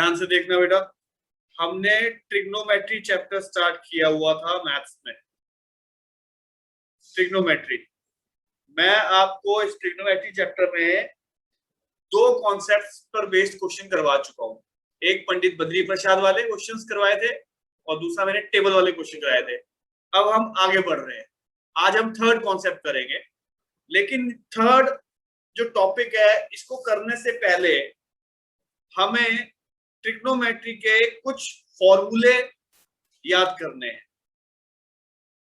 ध्यान से देखना बेटा, हमने ट्रिग्नोमेट्री चैप्टर स्टार्ट किया हुआ था मैथ्स में। ट्रिग्नोमेट्री, मैं आपको इस ट्रिग्नोमेट्री चैप्टर में दो कॉन्सेप्ट्स पर बेस्ड क्वेश्चन करवा चुका हूं। एक पंडित बद्री प्रसाद वाले क्वेश्चंस करवाए थे और दूसरा मैंने टेबल वाले क्वेश्चन कराए थे। अब हम आगे बढ़ रहे हैं, आज हम थर्ड कॉन्सेप्ट करेंगे। लेकिन थर्ड जो टॉपिक है, इसको करने से पहले हमें ट्रिग्नोमेट्री के कुछ फॉर्मूले याद करने हैं।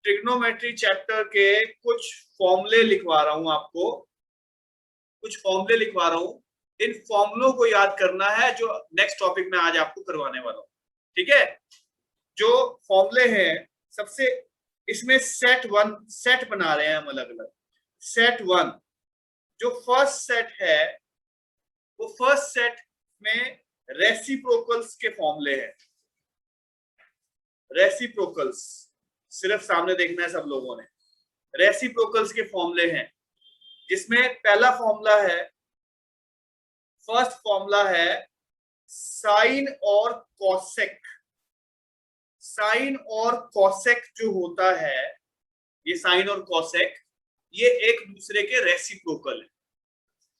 ट्रिग्नोमेट्री चैप्टर के कुछ फॉर्मूले लिखवा रहा हूं आपको, कुछ फॉर्मूले लिखवा रहा हूं। इन फॉर्मूलों को याद करना है जो नेक्स्ट टॉपिक में आज आपको करवाने वाला हूं। ठीक है, जो फॉर्मूले हैं, सबसे इसमें सेट वन सेट बना रहे हैं हम अलग अलग। सेट वन, जो फर्स्ट सेट है, वो फर्स्ट सेट में रेसिप्रोकल्स के फॉर्मूले हैं। रेसिप्रोकल्स सिर्फ सामने देखना है सब लोगों ने। रेसिप्रोकल्स के फॉर्मूले हैं, जिसमें पहला फॉर्मूला है, फर्स्ट फॉर्मूला है साइन और कॉसेक। साइन और कॉसेक जो होता है, ये साइन और कॉसेक, ये एक दूसरे के रेसिप्रोकल है।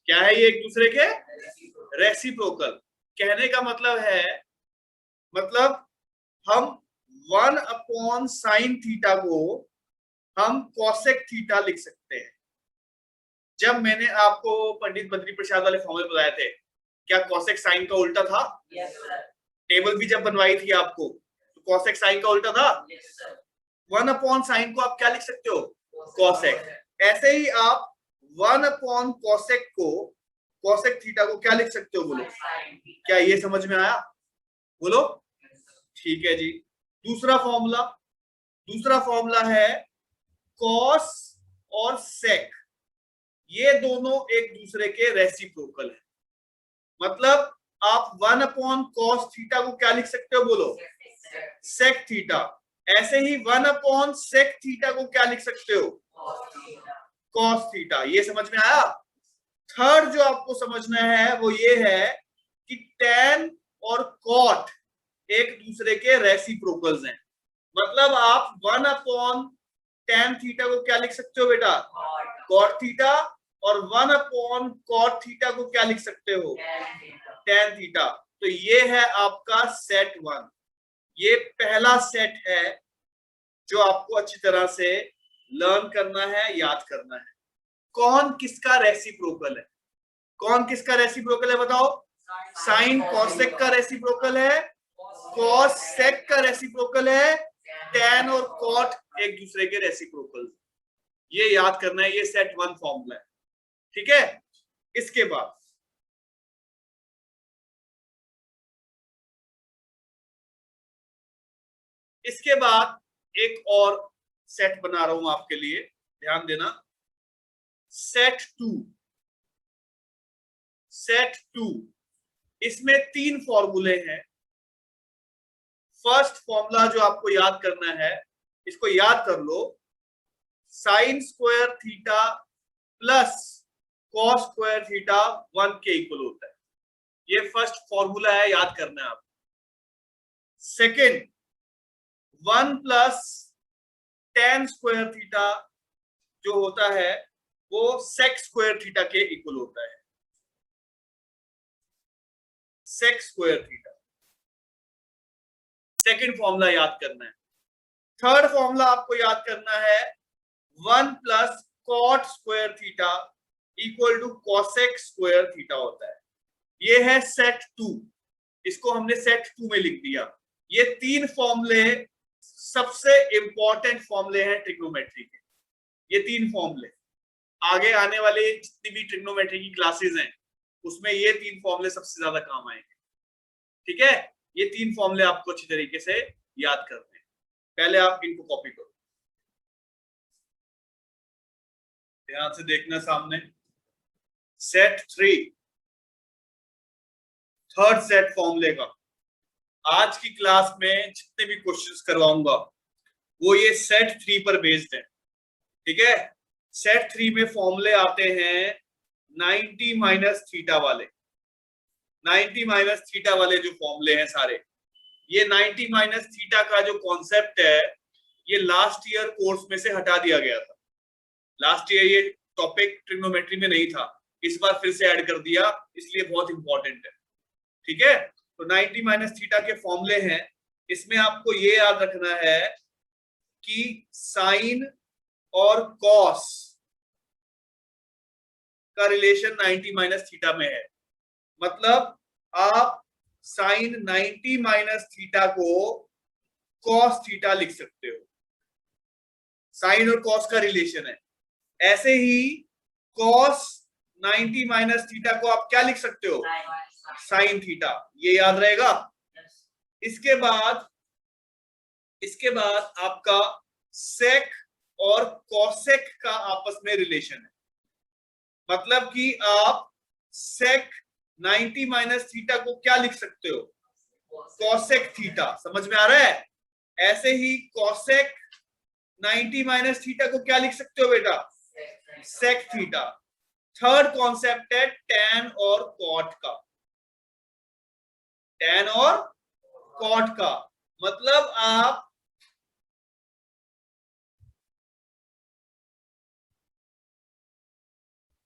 क्या है ये? एक दूसरे के रेसिप्रोकल। कहने का मतलब है, मतलब हम 1/sin थीटा को हम कॉसेक थीटा लिख सकते हैं। जब मैंने आपको पंडित बद्री प्रसाद वाले फॉर्मूले बताए थे, क्या कॉसेक साइन का उल्टा था? yes, टेबल भी जब बनवाई थी आपको, तो कॉसेक साइन का उल्टा था। yes, 1/sin को आप क्या लिख सकते हो? कॉसेक। ऐसे ही आप 1/cosec को, कॉसेक थीटा को क्या लिख सकते हो? बोलो, क्या ये समझ में आया? बोलो। ठीक है जी। दूसरा फॉर्मूला है कॉस और सेक। ये दोनों एक दूसरे के रेसिप्रोकल है। मतलब आप 1/cos थीटा को क्या लिख सकते हो? बोलो, सेक थीटा। ऐसे ही 1/sec थीटा को क्या लिख सकते हो? Cos theta. ये समझ में आया? थर्ड जो आपको समझना है वो ये है कि tan और cot एक दूसरे के रेसिप्रोकल्स हैं। मतलब आप 1/tan थीटा को क्या लिख सकते हो बेटा? cot theta. और 1/cot थीटा को क्या लिख सकते हो? tan theta. तो ये है आपका सेट वन। ये पहला सेट है जो आपको अच्छी तरह से लर्न करना है, याद करना है। कौन किसका रेसिप्रोकल है? कौन किसका रेसिप्रोकल है बताओ? साइन कॉसेक का रेसिप्रोकल है, कॉस सेक का रेसिप्रोकल है, tan और cot एक दूसरे के रेसिप्रोकल। ये याद करना है, ये सेट वन फॉर्मूला है। ठीक है, इसके बाद एक और सेट बना रहा हूं आपके लिए, ध्यान देना। सेट टू, इसमें तीन फॉर्मूले हैं। फर्स्ट फॉर्मूला जो आपको याद करना है, इसको याद कर लो, sine square theta plus cos square theta 1 के इक्वल होता है। ये फर्स्ट फॉर्मूला है, याद करना है आप। Second, 1 plus tan square theta जो होता है वो sec स्क्वायर थीटा के इक्वल होता है। sec square theta second formula याद करना है। थर्ड फॉर्मूला आपको याद करना है, 1 plus cot square theta equal to cosec square theta होता है। ये है सेट टू, इसको हमने सेट टू में लिख दिया। ये तीन फॉर्मूले सबसे इंपॉर्टेंट फॉर्मूले हैं ट्रिग्नोमेट्री के। ये तीन फॉर्मूले आगे आने वाले जितनी भी ट्रिग्नोमेट्री की क्लासेस हैं, उसमें ये तीन फॉर्मूले सबसे ज्यादा काम आएंगे। ठीक है, ये तीन फॉर्मूले आपको अच्छी तरीके से याद करने हैं। पहले आप इनको कॉपी करो, ध्यान से देखना सामने। सेट थ्री, थर्ड सेट फॉर्मूले का आज की क्लास में जितने भी क्वेश्चंस करवाऊंगा वो ये सेट थ्री पर बेस्ड है। ठीक है, सेट थ्री में फॉर्मूले आते हैं 90 माइनस थीटा वाले। 90 माइनस थीटा वाले जो फॉर्मूले हैं सारे, ये 90 माइनस थीटा का जो कॉन्सेप्ट है ये लास्ट ईयर कोर्स में से हटा दिया गया था। लास्ट ईयर ये टॉपिक ट्रिग्नोमेट्री में नहीं था, इस बार फिर से ऐड कर दिया, इसलिए बहुत इंपॉर्टेंट है। ठीक है, तो 90 माइनस थीटा के फॉर्मूले हैं, इसमें आपको ये याद रखना है कि साइन और कॉस का रिलेशन 90 माइनस थीटा में है। मतलब आप साइन 90 माइनस थीटा को कॉस थीटा लिख सकते हो, साइन और कॉस का रिलेशन है। ऐसे ही कॉस 90 माइनस थीटा को आप क्या लिख सकते हो, साइन थीटा, ये याद रहेगा। इसके बाद आपका सेक और कॉसेक का आपस में रिलेशन है। मतलब कि आप सेक 90 माइनस थीटा को क्या लिख सकते हो, कॉसेक थीटा। समझ में आ रहा है? ऐसे ही कॉसेक 90 माइनस थीटा को क्या लिख सकते हो बेटा, सेक थीटा। थर्ड कॉन्सेप्ट है टैन और कॉट का। टैन और कॉट का मतलब आप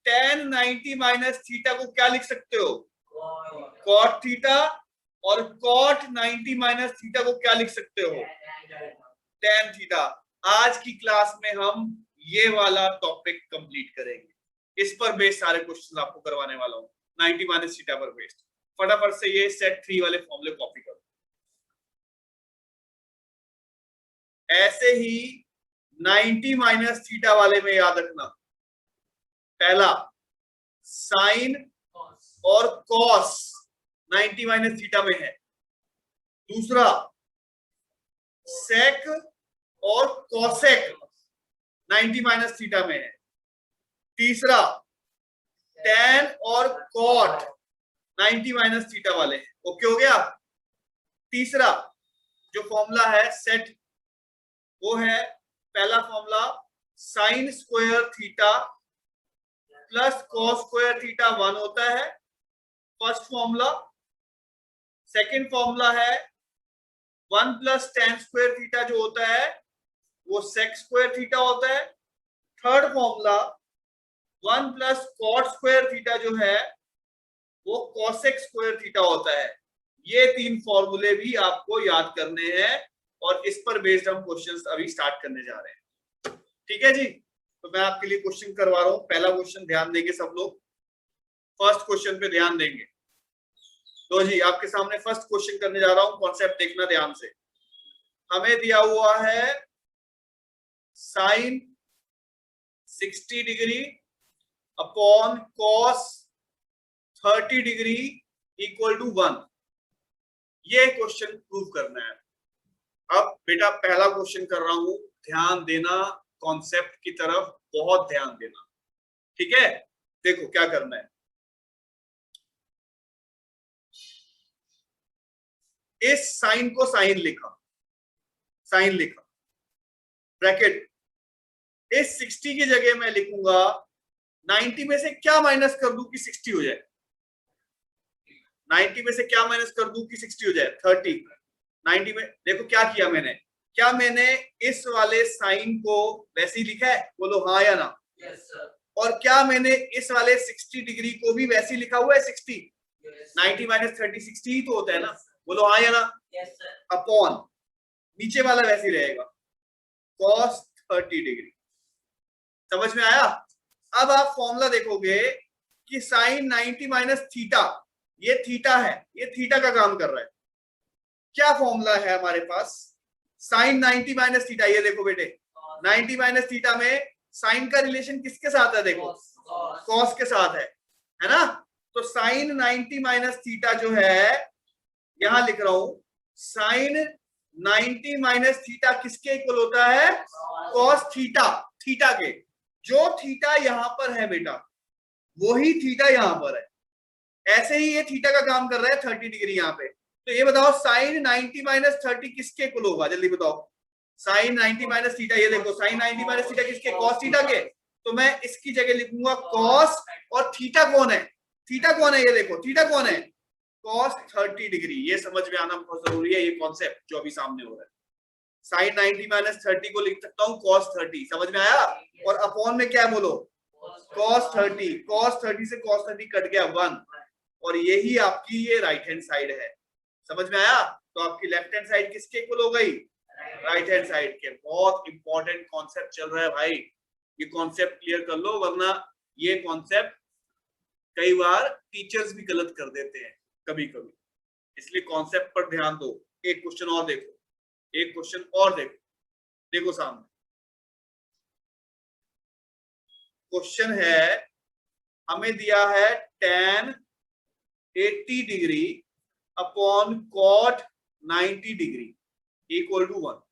टैन 90 माइनस थीटा को क्या लिख सकते हो, कॉट थीटा, और कॉट 90 माइनस थीटा को क्या लिख सकते हो, टैन थीटा। आज की क्लास में हम ये वाला टॉपिक कंप्लीट करेंगे, इस पर बेस्ड सारे क्वेश्चन आपको करवाने वाला हूं, 90 माइनस थीटा पर बेस्ड। फटाफट से ये सेट 3 वाले फॉर्मूले कॉपी करो। ऐसे ही 90 माइनस थीटा वाले में याद रखना, पहला साइन और कॉस 90 माइनस थीटा में है, दूसरा सेक और कॉसेक 90 माइनस थीटा में है, तीसरा टैन और कॉट 90 माइनस थीटा वाले हैं। ओके हो गया। तीसरा जो फॉर्मूला है सेट, वो है पहला formula sine square theta plus cos square theta 1 होता है, फर्स्ट फॉर्मूला। सेकंड फॉर्मूला है 1 प्लस टैन स्क्वायर थीटा जो होता है वो सेक स्क्वायर थीटा होता है। Third formula 1 plus cot square theta जो है वो कॉसेक स्क्वायर थीटा होता है। ये 3 फॉर्मूले भी आपको याद करने हैं और इस पर बेस्ड हम क्वेश्चंस अभी स्टार्ट करने जा रहे हैं। ठीक है जी, तो मैं आपके लिए क्वेश्चन करवा रहा हूं। पहला क्वेश्चन ध्यान देंगे सब लोग, फर्स्ट क्वेश्चन पे ध्यान देंगे। तो जी आपके सामने फर्स्ट क्वेश्चन करने जा रहा हूं, कॉन्सेप्ट देखना ध्यान से। हमें दिया हुआ है sine 60 degree upon cos 30 degree equal to 1, ये क्वेश्चन प्रूव करना है। अब बेटा पहला क्वेश्चन कर रहा हूं, ध्यान देना कॉन्सेप्ट की तरफ, बहुत ध्यान देना। ठीक है, देखो क्या करना है। इस साइन को साइन लिखा, साइन लिखा, ब्रैकेट, इस 60 की जगह मैं लिखूंगा 90 में से क्या माइनस कर दूं कि 60 हो जाए, 90 में से क्या माइनस कर दूं कि 60 हो जाए, 30। 90 में देखो क्या किया मैंने, क्या मैंने इस वाले साइन को वैसे ही लिखा है, बोलो हाँ या ना। yes, sir. और क्या मैंने इस वाले 60 डिग्री को भी वैसे ही लिखा हुआ है 60, 90 माइनस 30 60 ही तो होता है ना, बोलो हाँ या ना। अपॉन नीचे वाला वैसे ही रहेगा cos 30 डिग्री। समझ में आया? अब आप फॉर्मूला देखोगे कि साइन 90 माइनस थीटा, ये थीटा है, ये थीटा का काम कर रहा है। क्या फॉर्मूला है हमारे पास, साइन 90 माइनस थीटा, ये देखो बेटे 90 माइनस थीटा में साइन का रिलेशन किसके साथ है, देखो कॉस के साथ है ना। तो साइन 90 माइनस थीटा जो है, यहां लिख रहा हूं, साइन 90 माइनस थीटा किसके इक्वल होता है, कॉस थीटा, थीटा के। जो थीटा यहां पर है बेटा वही थीटा यहां पर है। ऐसे ही ये थीटा का काम कर रहा है 30 डिग्री यहां पे। तो ये बताओ साइन 90 माइनस 30 किसके इक्वल होगा, जल्दी बताओ। साइन 90 माइनस थीटा, ये देखो साइन 90 माइनस थीटा किसके, कॉस थीटा के। तो मैं इसकी जगह लिखूंगा कॉस, और थीटा कौन है, थीटा कौन है, ये देखो थीटा कौन है, cos 30 डिग्री। ये समझ में आना बहुत जरूरी है, ये कॉन्सेप्ट जो अभी सामने हो रहा है। sin 90 माइनस 30 को लिख सकता हूँ cos 30, समझ में आया। और अपॉन में क्या बोलो, cos 30, cos 30 से cos 30 कट गया 1, और यही आपकी ये राइट हैंड साइड है, समझ में आया। तो आपकी लेफ्ट हैंड साइड किसके इक्वल हो गई, राइट हैंड साइड के। बहुत इंपॉर्टेंट कॉन्सेप्ट चल रहा है भाई, ये कॉन्सेप्ट क्लियर कर लो, वरना ये कॉन्सेप्ट कई बार टीचर्स भी गलत कर देते हैं कभी कभी, इसलिए कॉन्सेप्ट पर ध्यान दो। एक क्वेश्चन और देखो, एक क्वेश्चन और देखो, देखो सामने क्वेश्चन है, हमें दिया है tan 80 degree upon cot 90 degree equal to 1।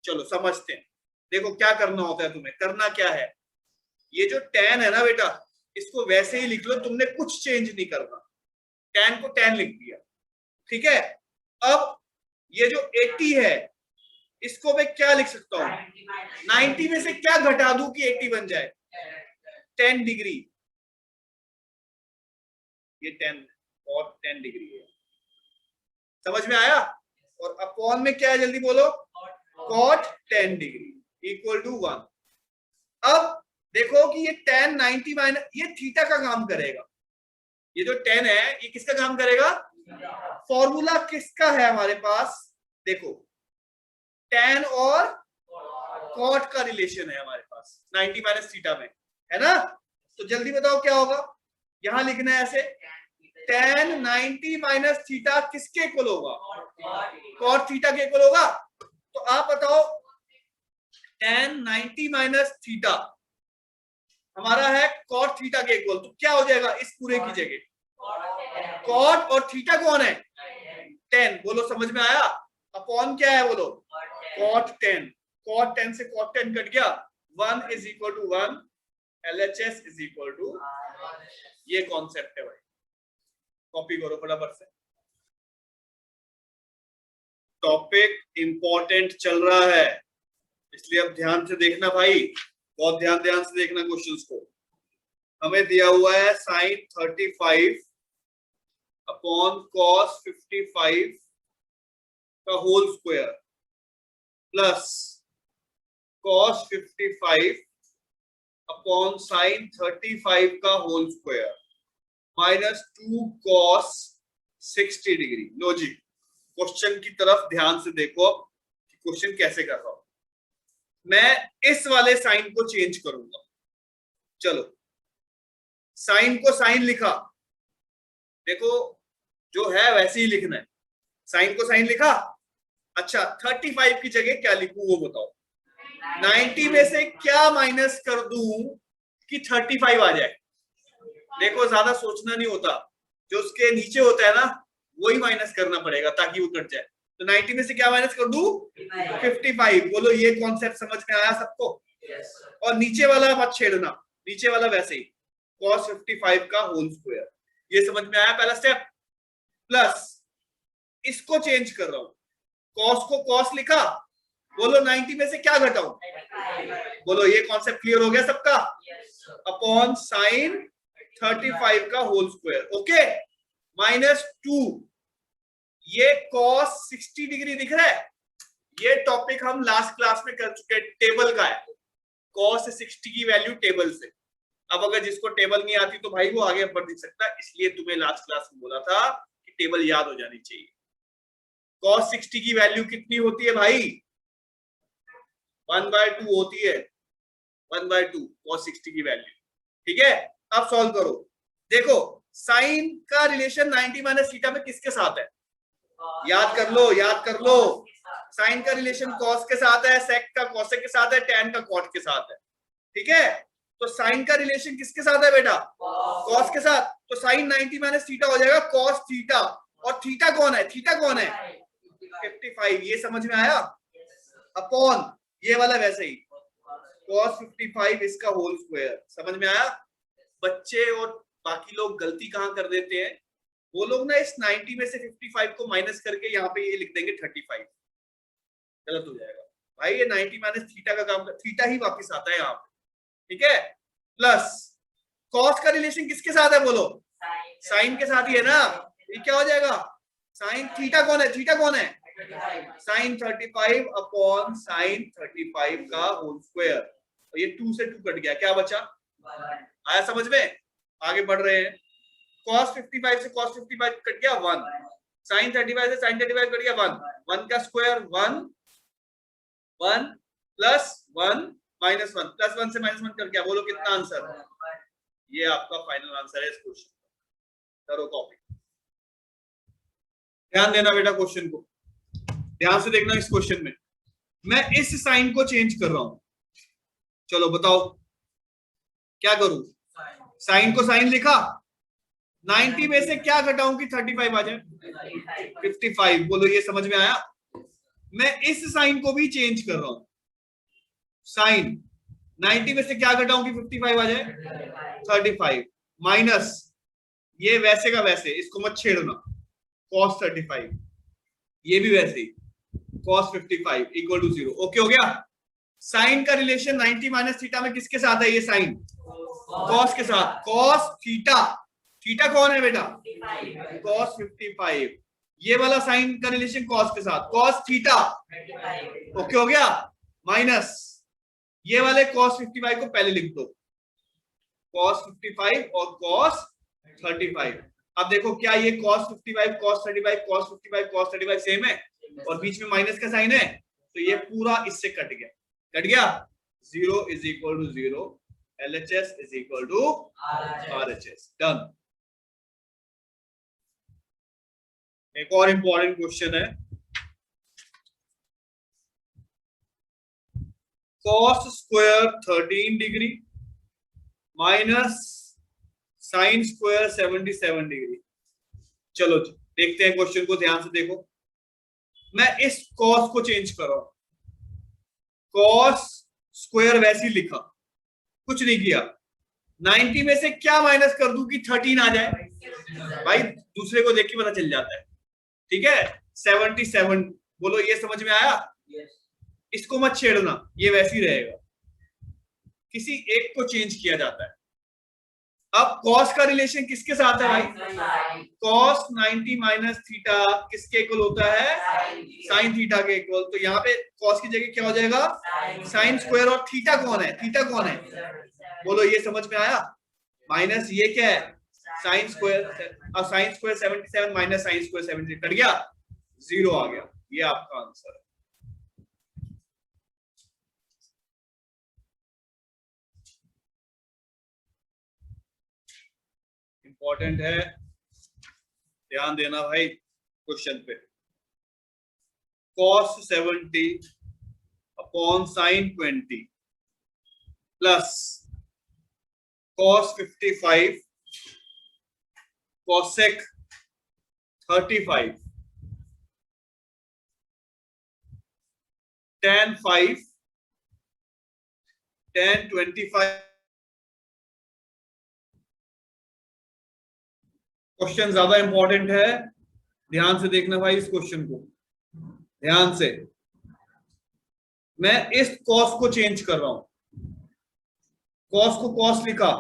चलो समझते हैं। देखो क्या करना होता है, तुम्हें करना क्या है, ये जो tan है ना बेटा, इसको वैसे ही लिख लो, तुमने कुछ चेंज नहीं करना, tan को tan लिख दिया, ठीक है। अब ये जो 80 है, इसको मैं क्या लिख सकता हूं, 90 में से क्या घटा दूं कि 80 बन जाए, 10 डिग्री, ये 10 और 10 डिग्री है, समझ में आया। और अपॉन में क्या है, जल्दी बोलो, cot 10 डिग्री इक्वल टू 1। अब देखो कि ये tan 90 माइनस, ये थीटा का काम करेगा, ये जो tan है ये किसका काम करेगा, फॉर्मूला किसका है हमारे पास, देखो tan और cot का रिलेशन है हमारे पास 90 माइनस थीटा में, है ना। तो जल्दी बताओ क्या होगा, यहां लिखना है ऐसे, tan 90 माइनस थीटा किसके इक्वल होगा, cot थीटा के इक्वल होगा। तो आप बताओ tan 90 माइनस थीटा हमारा है cot थीटा के इक्वल, तो क्या हो जाएगा इस पूरे की जगह, cot और थीटा कौन है, 10, बोलो समझ में आया। अपॉन क्या है बोलो, cot 10, cot 10 से cot 10 कट गया, 1 is equal to 1, LHS is equal to, ये कॉन्सेप्ट है भाई, कॉपी करो फटाफट से, टॉपिक इंपॉर्टेंट चल रहा है, इसलिए अब ध्यान से देखना भाई, बहुत ध्यान से देखना क्वेश्चंस को। हमें दिया हुआ है sin 35 अपॉन cos 55 का whole square plus cos 55 upon sin 35 का whole square minus 2 cos 60 degree. लो जी, क्वेश्चन की तरफ ध्यान से देखो, क्वेश्चन कैसे कर रहा हूं मैं, इस वाले साइन को चेंज करूंगा। चलो साइन को साइन लिखा, देखो जो है वैसे ही लिखना है, साइन को साइन लिखा। अच्छा 35 की जगह क्या लिखूं वो बताओ, 90 में से क्या माइनस कर दूं कि 35 आ जाए। देखो ज्यादा सोचना नहीं होता, जो उसके नीचे होता है ना वही माइनस करना पड़ेगा ताकि वो कट जाए। तो 90 में से क्या माइनस कर दूं, 55। बोलो ये कॉन्सेप्ट समझ में आया सबको। और नीचे वाला मत छेड़ना, नीचे वाला वैसे ही cos 55 का होल स्क्वायर, ये समझ में आया पहला स्टेप। प्लस इसको चेंज कर रहा हूं, cos को cos लिखा, बोलो 90 में से क्या घटाऊं, बोलो ये कॉन्सेप्ट क्लियर हो गया सबका। अपॉन sin 35 का होल स्क्वायर, ओके, माइनस 2, ये cos 60 डिग्री दिख रहा है, ये टॉपिक हम लास्ट क्लास में कर चुके हैं, टेबल का है, cos 60 की वैल्यू टेबल से। अब अगर जिसको टेबल नहीं आती तो भाई वो आगे बढ़ नहीं सकता, इसलिए तुम्हें लास्ट क्लास में बोला था कि टेबल याद हो जानी चाहिए। cos 60 की वैल्यू कितनी होती है भाई, 1/2 होती है, 1/2 cos 60 की वैल्यू, ठीक है। अब सॉल्व करो, देखो साइन का रिलेशन 90 माइनस थीटा में किसके साथ है, याद कर लो, याद कर लो। साइन का रिलेशन cos के साथ है, sec का cosec के साथ है, tan का cot के साथ है, ठीक है। तो साइन का रिलेशन किसके साथ है बेटा, cos के साथ, तो साइन 90 माइनस थीटा हो जाएगा cos थीटा, और थीटा कौन है, थीटा कौन है 55, ये समझ में आया। अपॉन ये वाला वैसे ही cos 55 इसका होल स्क्वायर, समझ में आया। बच्चे और बाकी लोग गलती कहां कर देते हैं, वो लोग ना इस 90 में से 55 को माइनस करके यहाँ पे ये लिख देंगे 35, गलत हो जाएगा भाई। ये 90 माइनस थीटा का काम, थीटा ही वापस आता है यहाँ पे, ठीक है। प्लस cos का रिलेशन किसके साथ है बोलो, साइन के साथ ही है ना, ये क्या हो जाएगा, साइन थीटा कौन है, थीटा कौन है, साइन 35 अपॉन साइन 35 का होल स्क्वायर। और ये 2 से 2 कट गया, क्या बचा, आया समझ में, आगे बढ़ रहे हैं। cos 55 से cos 55 कट गया 1, sin 35 से sin 35 कट गया 1, 1 का स्क्वायर 1, 1 प्लस 1 माइनस 1, प्लस 1 से माइनस 1 कट गया। बोलो कितना आंसर, ये आपका फाइनल आंसर है इस क्वेश्चन। करो कॉपी, ध्यान देना बेटा, क्वेश्चन को ध्यान से देखना। इस क्वेश्चन में मैं इस साइन को चेंज कर रहा हूं, चलो बताओ क्या करूं, साइन को साइन लिखा, 90 में से क्या घटाऊं कि 35 आ जाए, 55। बोलो ये समझ में आया। मैं इस साइन को भी चेंज कर रहा हूं, साइन 90 में से क्या घटाऊं कि 55 आ जाए, 35 माइनस ये वैसे का वैसे, इसको मत छेड़ना, cos 35, ये भी वैसे ही cos 55 इक्वल टू 0। ओके हो गया। साइन का रिलेशन 90 माइनस थीटा में किसके साथ है, ये साइन cos के साथ, cos थीटा, थीटा कौन है बेटा, cos 55, ये वाला साइन का रिलेशन cos के साथ, cos थीटा, ओके हो गया, माइनस ये वाले cos 55 को पहले लिख दो, cos 55 और cos 35। अब देखो क्या ये cos 55 cos 35 cos 55 cos 35 same है और बीच में माइनस का साइन है, तो ये पूरा इससे कट गया 0 is equal to 0, LHS is equal to RHS, done. एक और इंपॉर्टेंट क्वेश्चन है, cos square 13 degree minus sine square 77 degree. चलो देखते हैं क्वेश्चन को, ध्यान से देखो। मैं इस cos को चेंज कर रहा हूं, cos स्क्वायर वैसे ही लिखा, कुछ नहीं किया, 90 में से क्या माइनस कर दूं कि 13 आ जाए, भाई दूसरे को देख के पता चल जाता है, ठीक है। 77, बोलो ये समझ में आया। इसको मत छेड़ना, ये वैसे ही रहेगा, किसी एक को चेंज किया जाता है। अब cos का रिलेशन किसके साथ है भाई, cos 90 माइनस थीटा किसके इक्वल होता है, साइन थीटा के इक्वल। तो यहाँ पे cos की जगह क्या हो जाएगा, साइन स्क्वायर, और थीटा कौन है, थीटा कौन है, बोलो ये समझ में आया। माइनस ये क्या है, साइन स्क्वायर, और sign square 77 minus sine square 73 cut गया, 0 आ गया, ये आपका आंसर है। इंपॉर्टेंट है, ध्यान देना भाई क्वेश्चन पे। cos 70 upon sine 20 plus cos 55 cosec 35 tan 5 tan 25। Question ज्यादा इंपॉर्टेंट है, ध्यान से देखना भाई इस क्वेश्चन को, ध्यान से। मैं इस cos को चेंज कर रहा हूं, cos को cos लिखा,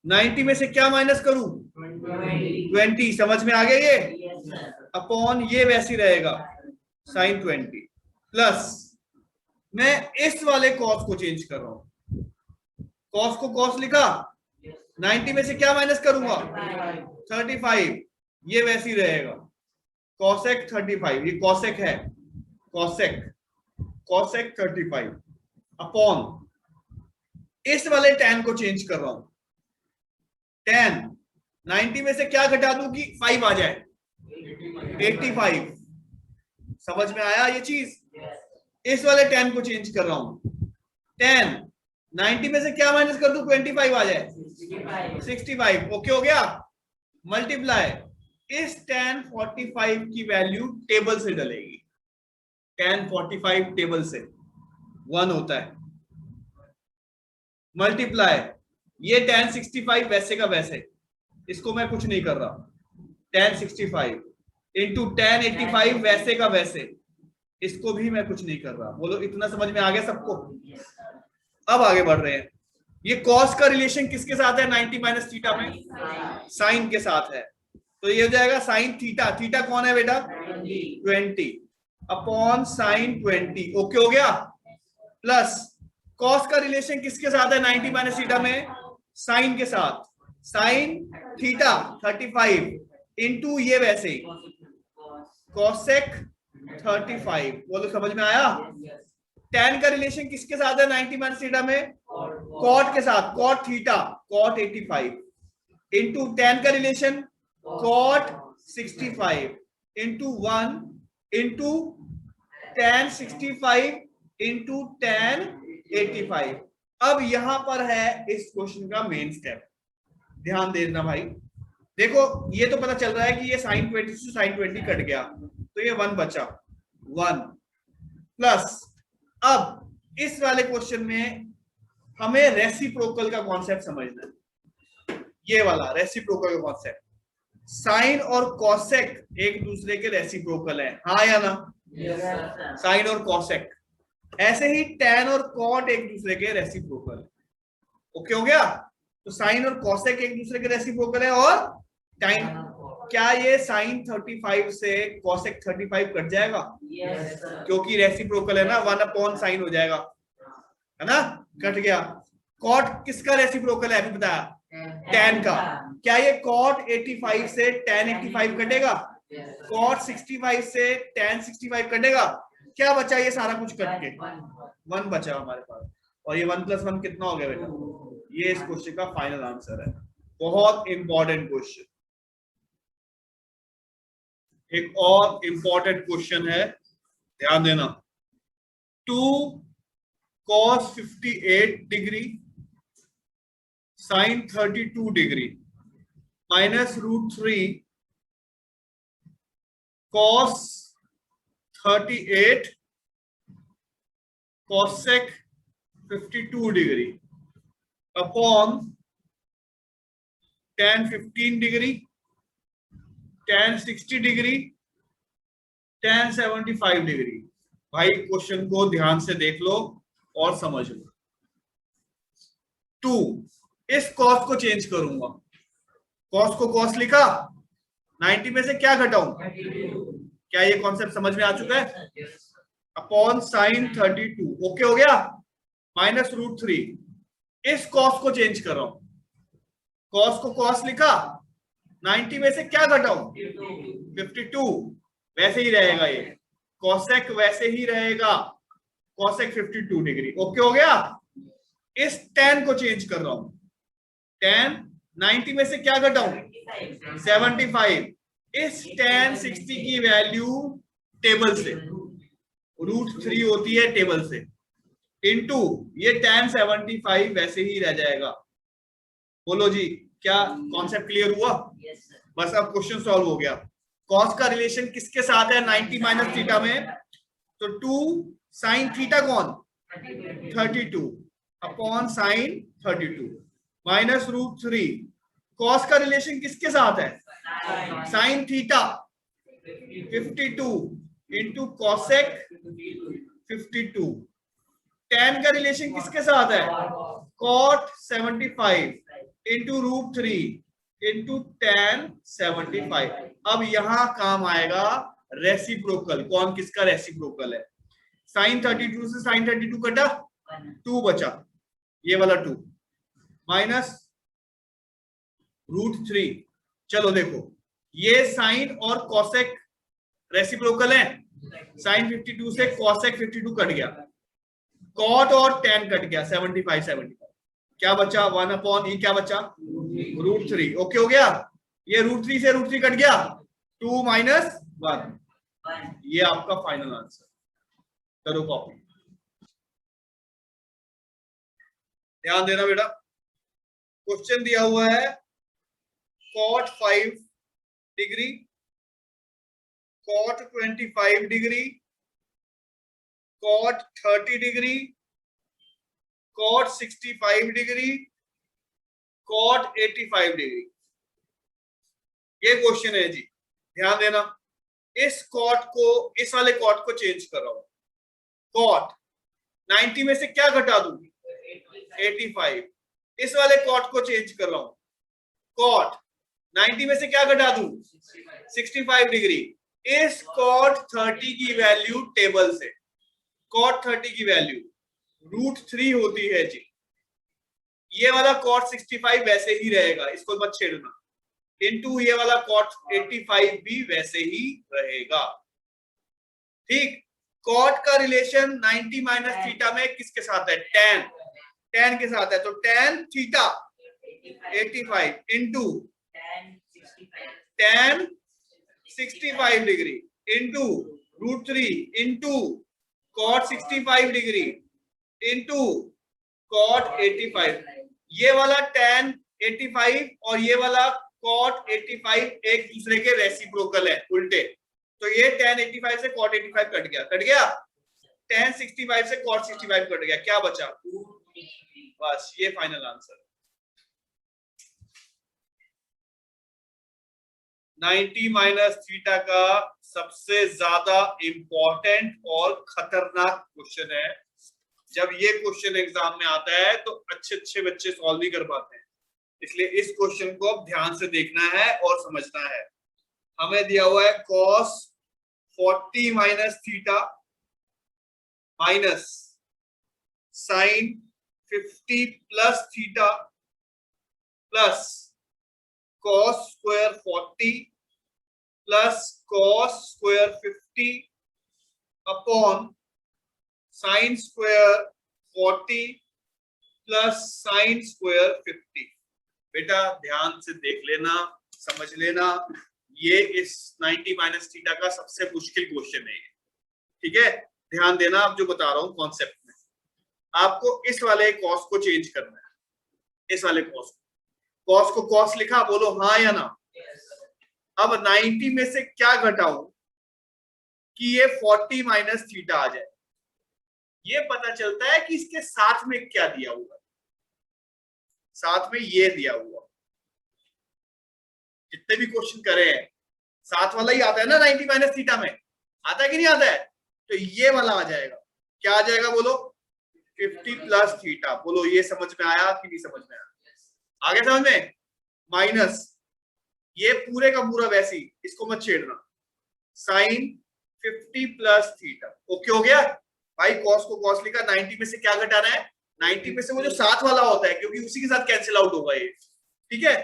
90 में से क्या माइनस करूं, 20, समझ में आ गया ये, अपॉन ये वैसे रहेगा साइन 20, प्लस मैं इस वाले cos को चेंज कर रहा हूं, cos को cos लिखा, 90 में से क्या माइनस करूंगा, 35, ये वैसे ही रहेगा cosec 35, ये cosec है, cosec 35 अपॉन इस वाले tan को चेंज कर रहा हूं, tan 90 में से क्या घटा दूं कि 5 आ जाए, 85। समझ में आया ये चीज। इस वाले tan को चेंज कर रहा हूं, tan 90 में से क्या माइनस कर दूं, 25 आ जाए, 65। ओके हो गया। मल्टीप्लाई इस tan 45 की वैल्यू टेबल से डलेगी, tan 45 टेबल से 1 होता है, मल्टीप्लाई ये tan 65 वैसे का वैसे, इसको मैं कुछ नहीं कर रहा, tan 65 इंटू tan 85 वैसे का वैसे, इसको भी मैं कुछ नहीं कर रहा। बोलो इतना समझ में आ गया सबको। अब आगे बढ़ रहे हैं। ये cos का रिलेशन किसके साथ है 90 माइनस थीटा में, साइन के साथ है, तो ये हो जाएगा साइन थीटा, थीटा कौन है बेटा 20 अपॉन साइन 20, ओके हो गया। प्लस कॉस का रिलेशन किसके साथ है 90 माइनस थीटा में, साइन के साथ, साइन थीटा 35 इंटू ये वैसे ही कॉसेक 35, बोलो समझ में आया। tan का रिलेशन किसके साथ है 90 माइनस थीटा में, कॉट के साथ, cot theta cot 85 into tan का relation cot 65 into 1 into tan 65 into tan 85। अब यहां पर है इस क्वेश्चन का मेन स्टेप, ध्यान देना भाई। देखो ये तो पता चल रहा है कि ये साइन 20 से साइन 20 कट गया, तो ये 1 बचा, 1 प्लस अब इस वाले क्वेश्चन में हमें रेसिप्रोकल का कॉन्सेप्ट समझना है, ये वाला रेसिप्रोकल का कॉन्सेप्ट। साइन और कॉसेक एक दूसरे के रेसिप्रोकल है, हाँ या ना, साइन और कॉसेक। ऐसे ही टैन और कॉट एक दूसरे के रेसिप्रोकल है, ओके हो गया। तो साइन और कॉसेक एक दूसरे के रेसिप्रोकल है और टाइन, क्या ये साइन 35 से कॉसेक 35 कट जाएगा, क्योंकि रेसिप्रोकल है ना, 1 अपॉन साइन हो जाएगा, है ना, कट गया। कॉट किसका रेसिप्रोकल है अभी बताया, टैन का, क्या ये कॉट 85 से टैन 85 कटेगा, कॉट 65 से टैन 65 कटेगा, क्या बचा, ये सारा कुछ कट के 1 बचा हमारे पास, और ये 1 + 1 कितना हो गया बेटा, ये इस क्वेश्चन का फाइनल आंसर है। बहुत इंपॉर्टेंट क्वेश्चन। एक और इंपॉर्टेंट क्वेश्चन है, ध्यान देना। 2 cos 58 degree sin 32 degree minus √3 cos 38 cosec 52 degree upon tan 15 degree tan 60 degree tan 75 degree. भाई क्वेश्चन को ध्यान से देख लो और समझ लो। 2 इस कॉस को चेंज करूंगा, कॉस को कॉस लिखा, 90 में से क्या घटाऊं, क्या ये कॉन्सेप्ट समझ में आ चुका है, अपॉन साइन 32, ओके हो गया, माइनस √3। इस कॉस को चेंज कर रहा हूं, कॉस को कॉस लिखा, 90 में से क्या घटाऊं 52, वैसे ही रहेगा, ये कॉसेक वैसे ही रहेगा, कॉसेक 52 डिग्री, ओके हो गया। इस tan को चेंज कर रहा हूं, tan 90 में से क्या घटाऊं 75, इस tan 60 की वैल्यू टेबल से, √3 होती है टेबल से, इनटू ये tan 75 वैसे ही रह जाएगा। बोलो जी क्या कॉन्सेप्ट क्लियर हुआ, बस अब क्वेश्चन सॉल्व हो गया। कॉस का रिलेशन किसके साथ है 90 माइनस थीटा में, तो 2 साइन थीटा कौन 32 अपॉन साइन 32 माइनस √3, कॉस का रिलेशन किसके साथ है sine theta 52 into cosec 52, tan का रिलेशन किसके साथ है कॉट 75 इंटू √3 इंटू tan 75। अब यहां काम आएगा रेसिप्रोकल, कौन किसका रेसिप्रोकल है, साइन 32 से साइन 32 कटा, 2 बचा, ये वाला 2 माइनस √3। चलो देखो ये साइन और कॉसेक रेसिप्रोकल है, साइन 52 से कॉसेक 52 कट गया, कॉट और tan कट गया 75, क्या बचा 1 अपॉन ये, क्या बचा √3, ओके हो गया। ये √3 से √3 कट गया, 2 माइनस 1, ये आपका फाइनल आंसर। करो कॉपी, ध्यान देना बेटा। क्वेश्चन दिया हुआ है cot 5 degree, cot 25 degree, cot 30 degree, cot 65 degree, cot 85 degree, ये क्वेश्चन है जी, ध्यान देना। इस कॉट को इस वाले कॉट को चेंज कर रहा हूं, कॉट 90 में से क्या घटा दूंगी 85, इस वाले कॉट को चेंज कर रहा हूं, कॉट 90 में से क्या घटा दूं? 65 डिग्री। इस cot 30 की वैल्यू टेबल से, cot 30 की वैल्यू √3 होती है जी। ये वाला cot 65 वैसे ही रहेगा, इसको मत छेड़ना, इनटू ये वाला cot 85 भी वैसे ही रहेगा। ठीक, cot का रिलेशन 90 माइनस थीटा में किसके साथ है? tan के साथ है, तो tan theta 85 into tan 65 degree into √3 into cot 65 degree into cot 85। ये वाला tan 85 और ये वाला cot 85 एक दूसरे के रेसिप्रोकल है, उल्टे। तो ये tan 85 से cot 85 कट गया, tan 65 से cot 65 कट गया, क्या बचा? बस ये फाइनल आंसर। 90 माइनस थीटा का सबसे ज्यादा इंपॉर्टेंट और खतरनाक क्वेश्चन है। जब ये क्वेश्चन एग्जाम में आता है तो अच्छे बच्चे सॉल्व नहीं कर पाते हैं, इसलिए इस क्वेश्चन को अब ध्यान से देखना है और समझना है। हमें दिया हुआ है cos 40 minus theta minus sin 50 plus theta plus cos square 40 plus cos square 50 upon sin square 40 plus sin square 50। बेटा ध्यान से देख लेना, समझ लेना, ये इस 90 माइनस थीटा का सबसे मुश्किल क्वेश्चन है, ठीक है? ध्यान देना, आप जो बता रहा हूं कॉन्सेप्ट में, आपको इस वाले cos को चेंज करना है, इस वाले cos को cos लिखा, बोलो हाँ या ना। अब 90 में से क्या घटाऊं कि ये 40 माइनस थीटा आ जाए? ये पता चलता है कि इसके साथ में क्या दिया हुआ है, साथ में ये दिया हुआ। जितने भी क्वेश्चन करे हैं साथ वाला ही आता है ना 90 माइनस थीटा में, आता है कि नहीं आता है? तो ये वाला आ जाएगा, क्या आ जाएगा बोलो? 50 प्लस थीटा। बोलो ये समझ में आया कि नहीं समझ में आया? आगे समझ में? माइनस ये पूरे का पूरा वैसी, इसको मत छेड़ना, साइन 50 प्लस थीटा। ओके हो गया भाई? कॉस को कॉस लिखा, 90 में से क्या घटाना है? 90 में से वो जो साथ वाला होता है, क्योंकि उसी के साथ कैंसिल आउट होगा ये, ठीक है?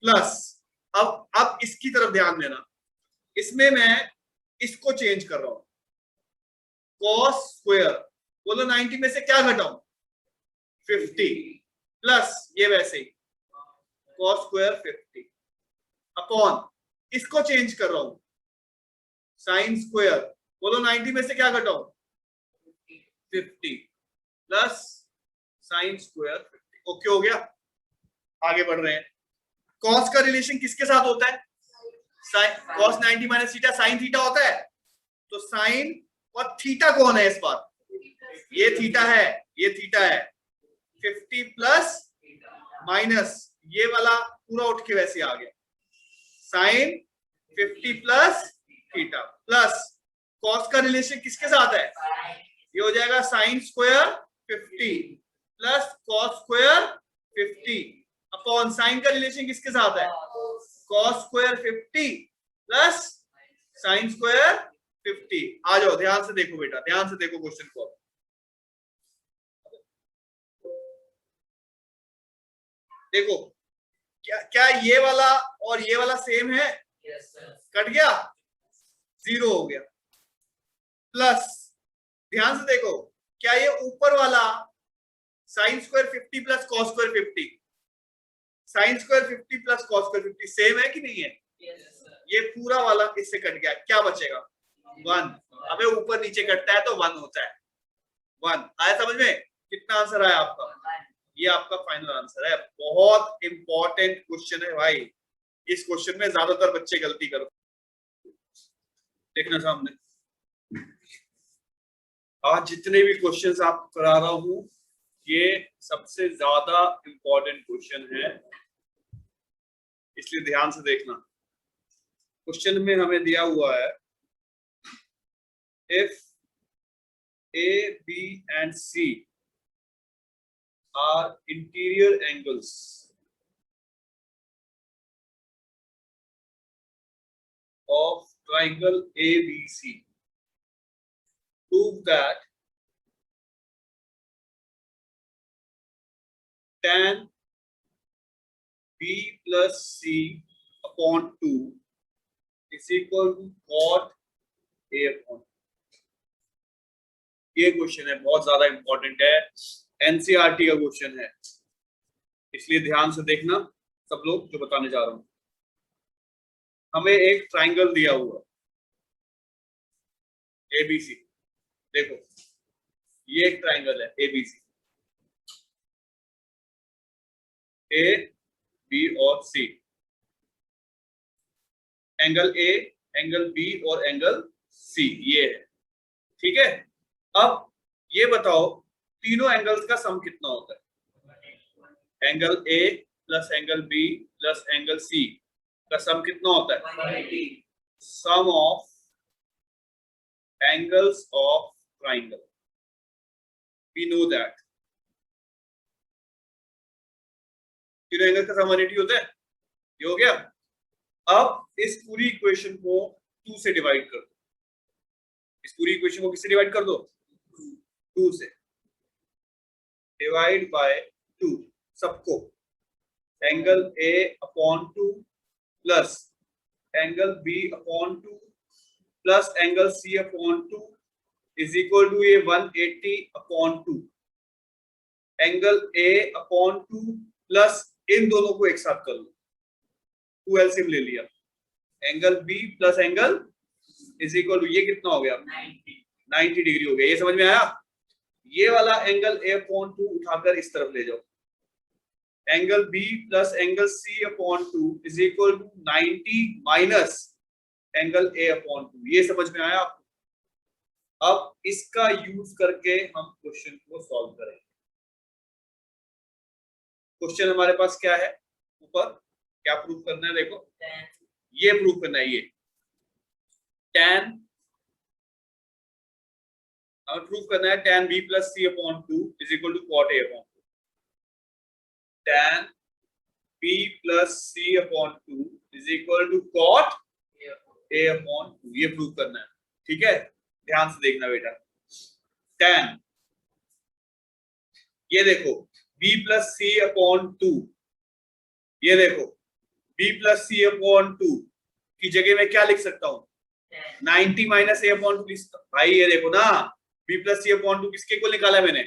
प्लस अब इसकी तरफ ध्यान देना, इसमें मैं इसको चेंज कर रहा हूं, कॉस स्क्वायर, बोलो 90 में से क्या घटाऊं? 50 प्लस ये वैसे ही कॉस स्क्वायर 50 अपॉन, इसको चेंज कर रहा हूं, साइन स्क्वायर, बोलो 90 में से क्या घटाऊं? 50 प्लस साइन स्क्वायर 50। ओके हो गया? आगे बढ़ रहे हैं। कॉस का रिलेशन किसके साथ होता है? Cos 90 minus theta sine theta होता है, तो साइन और थीटा कौन है इस बार? ये थीटा है, ये थीटा है। 50 प्लस माइनस ये वाला पूरा उठ के वैसे आ गया, sine 50 plus theta plus cos का रिलेशन किसके साथ है? ये हो जाएगा sine square 50 plus cos square 50 upon sine का रिलेशन किसके साथ है? Cos square 50 plus sine square 50। आ जाओ, ध्यान से देखो बेटा, ध्यान से देखो क्वेश्चन को। देखो क्या ये वाला और ये वाला सेम है? कट गया, 0 हो गया। प्लस ध्यान से देखो, क्या ये ऊपर वाला sign square 50 plus cos square 50, sign square 50 plus cos square 50 same है कि नहीं है? ये पूरा वाला इससे कट गया, क्या बचेगा? 1। अबे ऊपर नीचे कटता है तो 1 होता है, 1। आया समझ में? कितना आंसर आया आपका? ये आपका फाइनल आंसर है। बहुत इंपॉर्टेंट क्वेश्चन है भाई, इस क्वेश्चन में ज्यादातर बच्चे गलती करते। देखना सामने, आज जितने भी क्वेश्चंस आप करा रहा हूं ये सबसे ज्यादा इंपॉर्टेंट क्वेश्चन है, इसलिए ध्यान से देखना। क्वेश्चन में हमें दिया हुआ है, if A, B and C are interior angles, of triangle ABC. Prove that tan B plus C upon 2 is equal to cot A upon 2. ये क्वेश्चन है, बहुत ज्यादा इंपॉर्टेंट है, एनसीईआरटी का क्वेश्चन है, इसलिए ध्यान से देखना सब लोग जो बताने जा रहा हूं। हमें एक ट्राइंगल दिया हुआ एबीसी, देखो ये एक ट्राइंगल है एबीसी, ए बी और सी, एंगल ए, एंगल बी और एंगल सी ये है, ठीक है। अब ये बताओ तीनों एंगल्स का सम कितना होता है? Angle A plus angle B plus angle C का सम कितना होता है? Sum of angles of triangle, we know that तीनों एंगल का सम 180 होता है। ये हो गया। अब इस पूरी इक्वेशन को 2 से डिवाइड कर दो, इस पूरी इक्वेशन को किससे डिवाइड कर दो? 2 से। डिवाइड बाय 2 सबको, angle A upon 2 plus angle B upon 2 plus angle C upon 2 is equal to ये 180 upon 2, angle A upon 2 plus इन दोनों को एक साथ कर लो, 2 एलसीएम ले लिया, angle B plus angle is equal to ये कितना हो गया? 90 डिग्री हो गया। ये समझ में आया? ये वाला एंगल ए अपॉन 2 उठाकर इस तरफ ले जाओ, angle B plus angle C upon 2 is equal to 90 minus angle A upon 2। ये समझ में आया आपको? अब इसका यूज करके हम क्वेश्चन को सॉल्व करेंगे। क्वेश्चन हमारे पास क्या है? ऊपर क्या प्रूफ करना है? देखो ये प्रूफ करना है, ये tan, हमें प्रूफ करना है tan b plus C upon 2 is equal to cot a upon 2। tan b plus C upon 2 is equal to cot a upon 2, ये प्रूफ करना है, ठीक है। ध्यान से देखना बेटा, tan, ये देखो b प्लस सी अपॉन 2, ये देखो b प्लस सी अपॉन 2 की जगह मैं क्या लिख सकता हूं? 90 माइनस ए अपॉन 2 लिख सकता हूं। भाई ये देखो ना, b प्लस सी अपॉन 2 किसके को निकाला मैंने?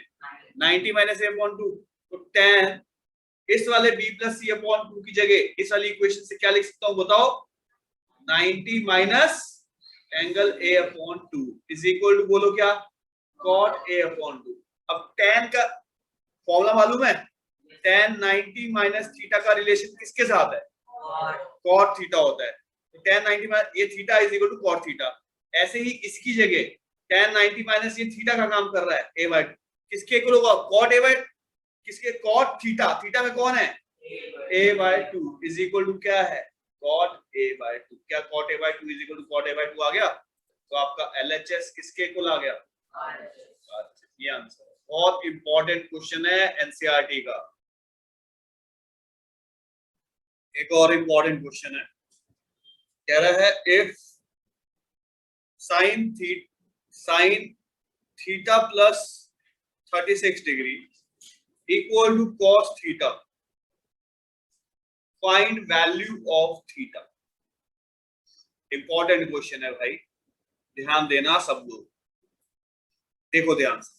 90 माइनस ए अपॉन 2। तो tan इस वाले b प्लस सी अपॉन 2 की जगह इस वाली इक्वेशन से क्या लिख सकता हूं बताओ? 90 minus angle a upon 2 is equal to, बोलो क्या? cot a upon 2। अब tan का फॉर्मूला मालूम है? tan 90 माइनस थीटा का रिलेशन किसके साथ है? cot थीटा होता है। तो tan 90 माइनस ये theta is equal to cot theta. ऐसे ही इसकी जगह tan 90 माइनस ये थीटा का काम कर रहा है, a बाय 2, किसके इक्वल होगा? cot a बाय, किसके? cot थीटा, थीटा में कौन है? a by 2 is equal to क्या है? cot a by 2। क्या cot a by 2 is equal to cot a by 2 आ गया? तो आपका LHS किसके इक्वल आ गया? ये आंसर है। बहुत इंपॉर्टेंट क्वेश्चन है एनसीईआरटी का। एक और इंपॉर्टेंट क्वेश्चन है, कह रहा है if sine theta plus 36 degree equal to cos theta, find value of theta. Important question है भाई, ध्यान देना सब लोग, देखो ध्यान से।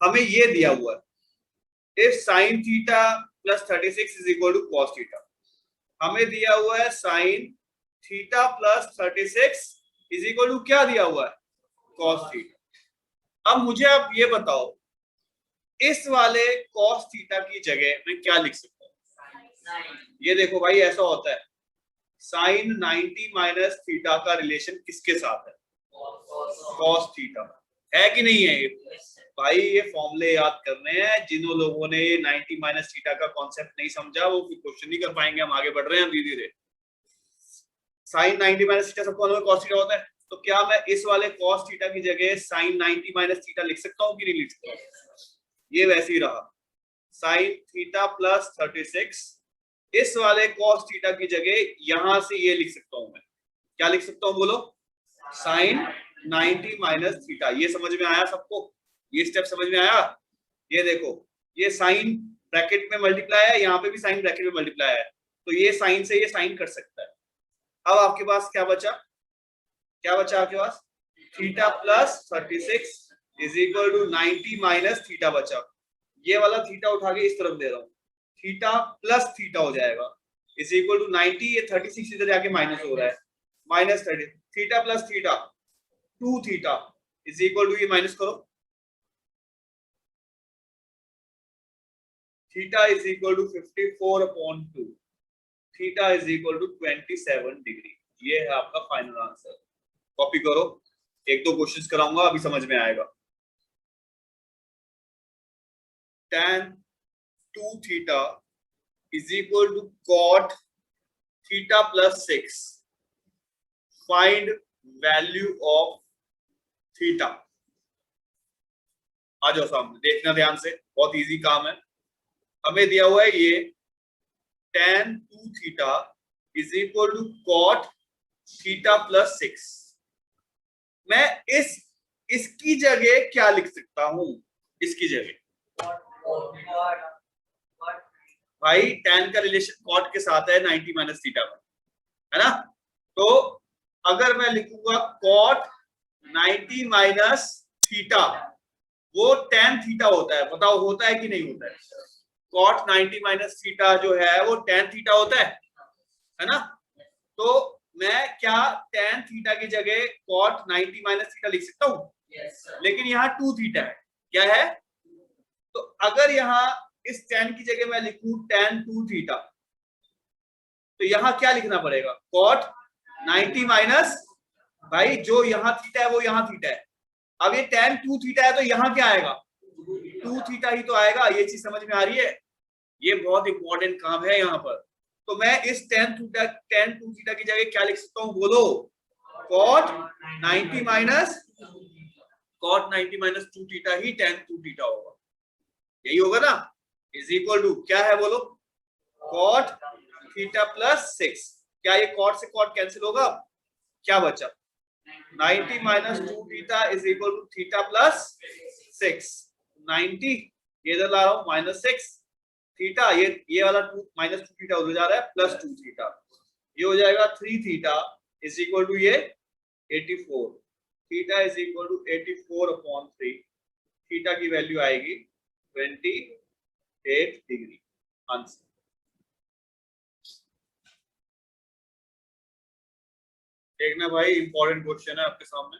हमें ये दिया हुआ है if sine theta plus 36 is equal to cos theta, हमें दिया हुआ है sine theta plus 36 is equal to क्या दिया हुआ है? Cos theta. अब मुझे आप ये बताओ इस वाले कॉस थीटा की जगह मैं क्या लिख सकता हूं? ये देखो भाई ऐसा होता है, साइन 90 माइनस थीटा का रिलेशन किसके साथ है? कॉस थीटा, है कि नहीं है? ये भाई ये फॉर्मूले याद करने हैं। जिन लोगों ने 90 माइनस थीटा का कॉन्सेप्ट नहीं समझा वो फिर क्वेश्चन नहीं कर पाएंगे। हम आगे बढ़ रहे हैं धीरे धीरे। साइन 90 माइनस थीटा सबको मालूम है कॉस थीटा होता है, तो क्या मैं इस वाले कॉस थीटा की जगह साइन 90 माइनस थीटा लिख सकता हूँ कि नहीं लिख सकता? ये वैसे ही रहा, साइन थीटा प्लस 36 इस वाले कॉस थीटा की जगह यहां से ये लिख सकता हूं मैं क्या लिख सकता हूँ बोलो? Sine 90 minus theta. ये समझ में आया सबको? ये स्टेप समझ में आया? ये देखो, ये साइन ब्रैकेट में मल्टीप्लाई है, यहाँ पे भी साइन ब्रैकेट में मल्टीप्लाई है, तो ये साइन से ये साइन कर सकता है। अब आपके पास क्या बचा? क्या बचा आपके पास? Theta plus 36 is equal to 90 minus theta बचा। ये वाला थीटा उठा के इस तरफ दे रहा हूँ, थीटा प्लस थीटा हो जाएगा इज इक्वल टू 90, ये 36 इधर जाके माइनस हो रहा है, minus 30, theta plus theta 2 theta is equal to, ये माइनस करो, theta is equal to 54/2, theta is equal to 27 degree. ये है आपका फाइनल आंसर। कॉपी करो, एक दो क्वेश्चंस कराऊंगा, अभी समझ में आएगा। tan 2 theta is equal to cot theta plus 6, find value of theta. आ जाओ सामने, देखना ध्यान से, बहुत इजी काम है। हमें दिया हुआ है ये tan 2 theta is equal to cot theta plus 6। मैं इसकी जगह क्या लिख सकता हूं? इसकी जगह भाई tan का रिलेशन cot के साथ है 90 माइनस थीटा में, है ना? तो अगर मैं लिखूंगा cot 90 माइनस थीटा, वो tan थीटा होता है, बताओ होता है कि नहीं होता है? cot 90 माइनस थीटा जो है वो tan थीटा होता है ना? तो मैं क्या tan थीटा की जगह cot 90 माइनस थीटा लिख सकता हूँ? लेकिन यहाँ 2 थीटा है, क्या है? तो अगर यहाँ इस tan की जगह मैं लिखूं tan 2 थीटा, तो यहाँ क्या लिखना पड़ेगा? cot 90 माइनस, भाई जो यहाँ थीटा है वो यहाँ थीटा है। अब ये tan 2 थीटा है तो यहाँ क्या आएगा? 2 थीटा ही तो आएगा। ये चीज समझ में आ रही है? ये बहुत इंपॉर्टेंट काम है यहाँ पर। तो मैं इस tan 2 थीटा की जगह क्या लिख सकता हूँ बोलो? cot 90 माइनस 2 थीटा ही tan 2 थीटा होगा, यही होगा ना? इज इक्वल टू क्या है बोलो? cot theta plus 6। क्या ये cot से cot कैंसिल होगा? क्या बचा? 90 minus 2 theta is equal to theta plus 6। 90 ये इधर ला रहा हूं, माइनस 6 थीटा, ये वाला 2 माइनस 2 थीटा उधर जा रहा है, प्लस 2 थीटा, ये हो जाएगा 3 थीटा इज इक्वल टू ये 84। Theta is equal to 84/3, theta की वैल्यू आएगी 28 डिग्री। आंसर। देखना भाई, इंपॉर्टेंट क्वेश्चन है आपके सामने।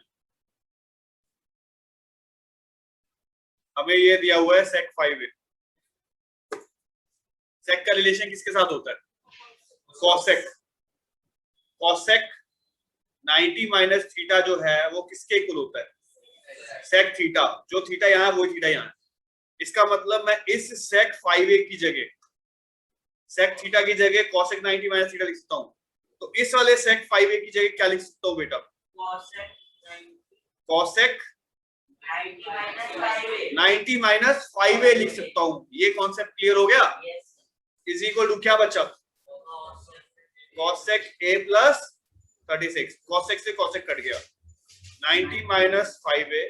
हमें ये दिया हुआ है sec 5a। sec का रिलेशन किसके साथ होता है? cosec। cosec 90 माइनस थीटा जो है वो किसके इक्वल होता है? sec theta. जो थीटा यहाँ है वो थीटा यहाँ है। इसका मतलब मैं इस sec 5a की जगह, sec थीटा की जगह cosec 90 माइनस थीटा लिख सकता हूँ। तो इस वाले sec 5a की जगह क्या लिख सकता हूँ बेटा? cosec 90 माइनस 5a लिख सकता हूँ। ये कॉन्सेप्ट क्लियर हो गया? इज इक्वल टू क्या बचा? cosec a plus 36। cosec से cosec कट गया, 90 minus 5a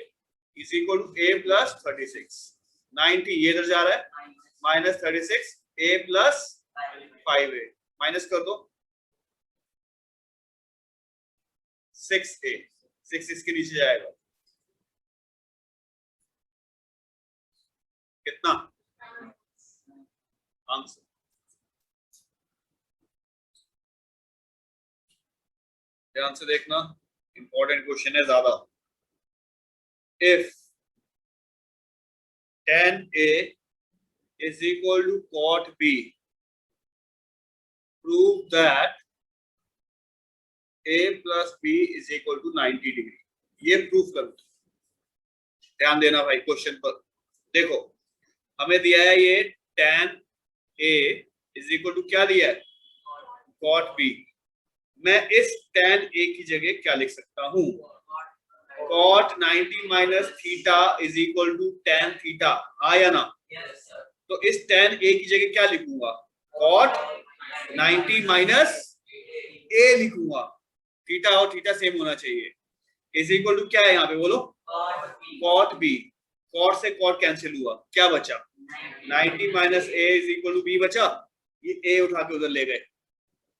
is equal to a plus 36। 90 ये इधर जा रहा है, minus 36 a plus 5a, minus कर दो 6a, 6 इसके नीचे जाएगा, कितना? आंसर। ध्यान से देखना, इंपॉर्टेंट क्वेश्चन है ज्यादा। If tan a is equal to cot b, prove that a plus b is equal to 90 degree. ये प्रूफ करो। ध्यान देना भाई क्वेश्चन पर। देखो हमें दिया है ये tan a is equal to क्या दिया है? cot b। मैं इस tan a की जगह क्या लिख सकता हूँ? cot 90 minus theta is equal to tan theta, हाँ या ना? तो इस tan a की जगह क्या लिखूंगा? cot 90 माइनस a लिखूंगा। थीटा और थीटा सेम होना चाहिए। इज इक्वल टू क्या है यहाँ पे बोलो, कॉट बी। कॉट से कॉट कैंसिल हुआ, क्या बचा 90 minus A is equal to B बचा। ये ए उठा के उधर ले गए,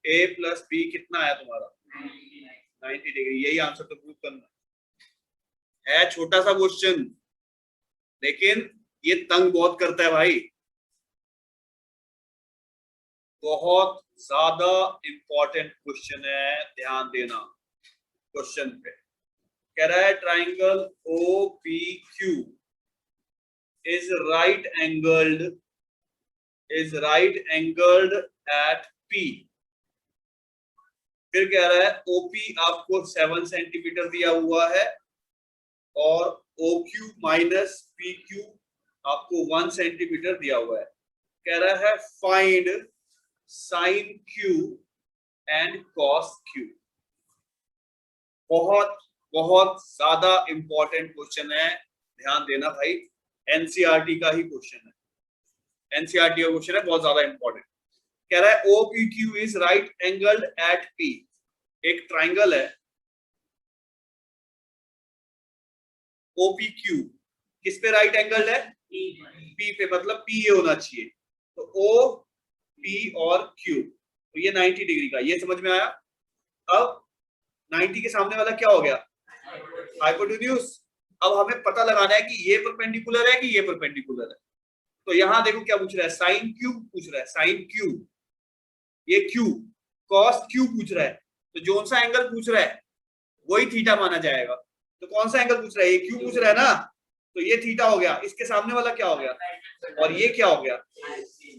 ए प्लस बी कितना आया तुम्हारा 90 डिग्री। यही आंसर तो प्रूव करना है। छोटा सा क्वेश्चन लेकिन ये तंग बहुत करता है भाई, बहुत ज्यादा इंपॉर्टेंट क्वेश्चन है, ध्यान देना क्वेश्चन पे। कह रहा है triangle O P Q is right angled at P. फिर कह रहा है ओपी आपको 7 सेंटीमीटर दिया हुआ है और OQ माइनस PQ आपको 1 सेंटीमीटर दिया हुआ है। कह रहा है find sign Q and cos Q। बहुत बहुत ज्यादा इंपॉर्टेंट क्वेश्चन है, ध्यान देना भाई। एनसीईआरटी का ही क्वेश्चन है, एनसीईआरटी का क्वेश्चन है, बहुत ज्यादा इंपॉर्टेंट। कह रहा है OPQ is right angled eight P। एक ट्राइंगल है OPQ, किस पे राइट एंगल है, P पे, मतलब P ये होना चाहिए। तो O P और Q, तो ये 90 डिग्री का, ये समझ में आया। अब 90 के सामने वाला क्या हो गया, हाइपोटेन्यूज। अब हमें पता लगाना है कि ये परपेंडिकुलर है कि ये परपेंडिकुलर है। तो यहां देखो क्या पूछ रहा है, साइन Q पूछ रहा है, साइन Q, ये Q, कॉस Q पूछ रहा है। तो जो सा एंगल पूछ रहा है वही थीटा माना जाएगा। तो कौन सा एंगल पूछ रहा है, ये Q पूछ रहा है ना, तो ये थीटा हो गया। इसके सामने वाला क्या हो गया, और ये क्या हो गया।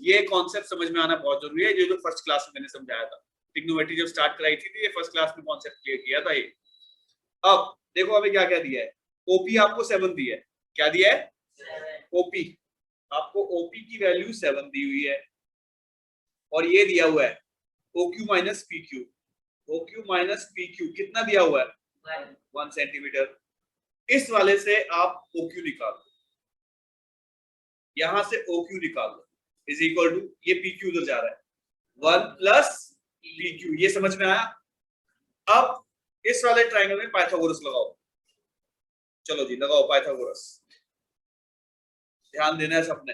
ये कॉन्सेप्ट समझ में आना बहुत जरूरी है, जो फर्स्ट क्लास में मैंने समझाया था, ट्रिग्नोमेट्री जब स्टार्ट कराई थी तो ये फर्स्ट क्लास में कॉन्सेप्ट क्लियर किया था ये। अब देखो हमें क्या क्या दिया है, ओपी आपको 7 दिया है, क्या दिया है ओपी, आपको ओपी की वैल्यू 7 दी हुई है, और ये दिया हुआ है OQ minus PQ। OQ minus PQ कितना दिया हुआ है 1 सेंटीमीटर। इस वाले से आप OQ निकाल लो, यहां से OQ निकाल लो, इज इक्वल टू ये PQ उधर जा रहा है 1 प्लस PQ। ये समझ में आया। अब इस वाले ट्राइंगल में पाइथागोरस लगाओ, चलो जी लगाओ पाइथागोरस, ध्यान देना है सबने।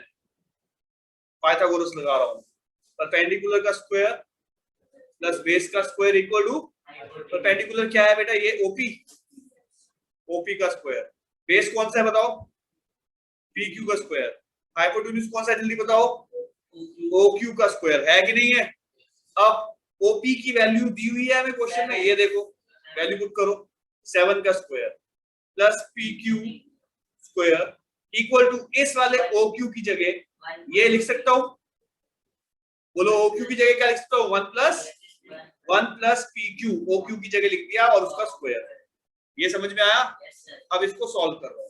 पाइथागोरस लगा रहा हूं, परपेंडिकुलर का स्क्वायर प्लस बेस का स्क्वायर इक्वल टू, परपेंडिकुलर क्या है बेटा, ये OP, OP का स्क्वायर। बेस कौन सा है बताओ, PQ का स्क्वायर। हाइपोटेन्यूज कौन सा है जल्दी बताओ, OQ का स्क्वायर, है कि नहीं है। अब OP की वैल्यू दी हुई है हमें क्वेश्चन में, ये देखो वैल्यू पुट करो, 7 का square plus PQ square equal to, इस वाले OQ की जगह ये लिख सकता हूं, बोलो OQ की जगह क्या लिख सकता हूं, 1 प्लस PQ, OQ की जगह लिख दिया और उसका स्क्वायर। ये समझ में आया। अब इसको सॉल्व कर रहा हूं,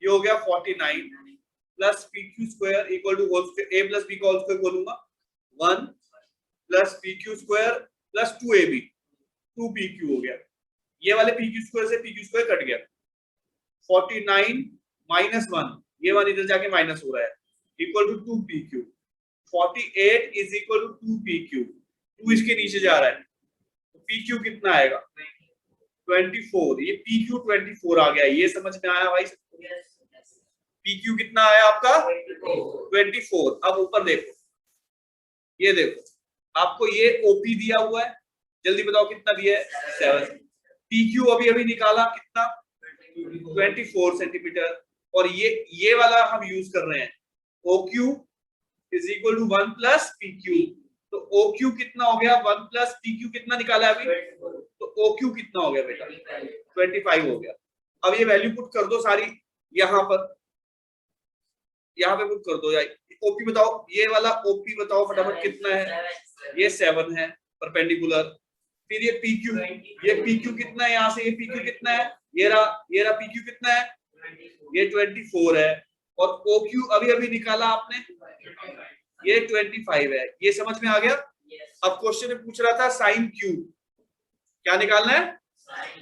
ये हो गया 49 plus PQ square equal to whole square, a plus b का होल स्क्वायर बोलूंगा, 1 plus PQ square plus 2ab, 2PQ हो गया। ये वाले PQ स्क्वायर से PQ स्क्वायर कट गया, 49 माइनस 1, ये 1 इधर जाके माइनस हो रहा है, equal to 2PQ। 48 is equal to 2PQ, 2 इसके नीचे जा रहा है, तो PQ कितना आएगा 24। ये PQ 24 आ गया, ये समझ में आया भाई। PQ कितना आया आपका 24। अब ऊपर देखो, ये देखो आपको ये OP दिया हुआ है, जल्दी बताओ कितना दिया है 7। PQ अभी अभी निकाला कितना 24 सेंटीमीटर, और ये वाला हम यूज कर रहे हैं OQ is equal to 1 plus PQ। तो OQ कितना हो गया 1 प्लस PQ कितना निकाला अभी, तो OQ कितना हो गया बेटा 25 हो गया। अब ये वैल्यू पुट कर दो सारी यहाँ पर, यहाँ पे पुट कर दो यार। OP बताओ, ये वाला OP बताओ फटाफट कितना है, ये 7 है परपेंडिकुलर। फिर ये PQ कितना है, यहाँ से ये PQ कितना है, ये रहा PQ कितना है, ये 24 है, और OQ अभी अभी निकाला आपने, ये 25 है। ये समझ में आ गया। अब क्वेश्चन में पूछ रहा था साइन Q, क्या निकालना है,